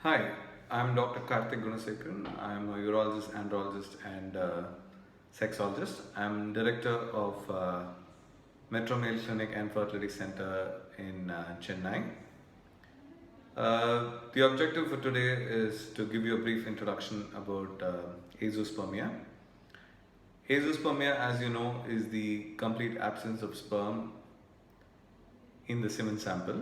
Hi, I'm Dr. Karthik Gunasekharan. I'm a urologist, andrologist, and sexologist. I'm director of Metro Male Clinic and Fertility Center in Chennai. The objective for today is to give you a brief introduction about azoospermia. Azoospermia, as you know, is the complete absence of sperm in the semen sample.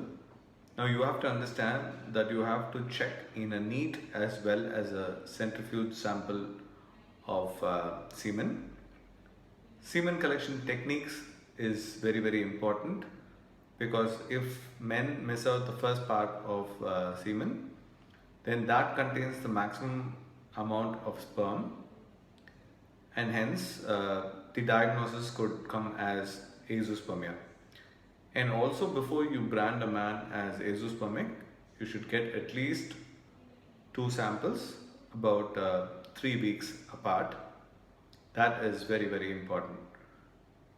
Now you have to understand that you have to check in a neat as well as a centrifuge sample of semen. Semen collection techniques is very important because if men miss out the first part of semen, then that contains the maximum amount of sperm, and hence the diagnosis could come as azoospermia. And also, before you brand a man as azoospermic, you should get at least 2 samples about 3 weeks apart. That is very important.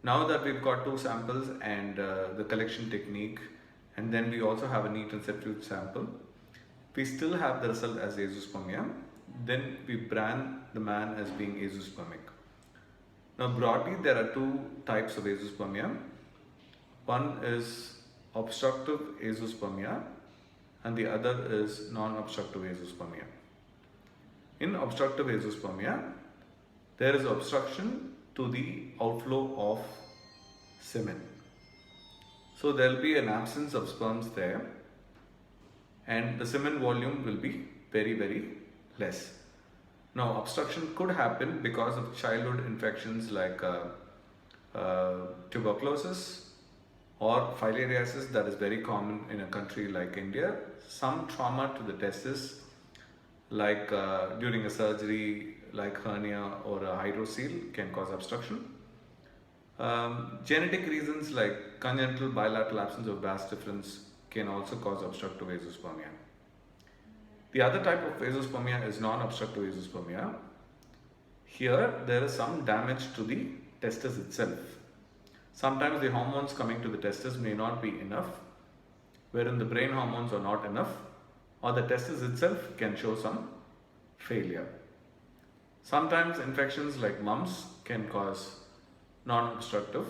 Now that we've got 2 samples and the collection technique, and then we also have a neat and centrifuge sample, we still have the result as azoospermia, then we brand the man as being azoospermic. Now broadly, there are 2 types of azoospermia. One is obstructive azoospermia and the other is non-obstructive azoospermia. In obstructive azoospermia, there is obstruction to the outflow of semen. So there will be an absence of sperms there and the semen volume will be very less. Now obstruction could happen because of childhood infections like tuberculosis or filariasis, that is very common in a country like India. Some trauma to the testis like during a surgery like hernia or a hydrocele can cause obstruction. Genetic reasons like congenital bilateral absence of vas deferens can also cause obstructive azoospermia. The other type of azoospermia is non-obstructive azoospermia. Here there is some damage to the testis itself. Sometimes the hormones coming to the testis may not be enough, wherein the brain hormones are not enough, or the testis itself can show some failure. Sometimes infections like mumps can cause non-obstructive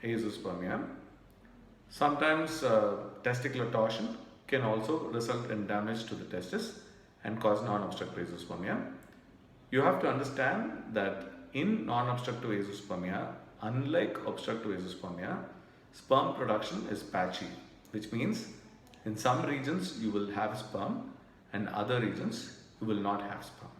azoospermia. Sometimes testicular torsion can also result in damage to the testis and cause non-obstructive azoospermia. You have to understand that in non-obstructive azoospermia, unlike obstructive azoospermia, sperm production is patchy, which means in some regions you will have sperm and other regions you will not have sperm.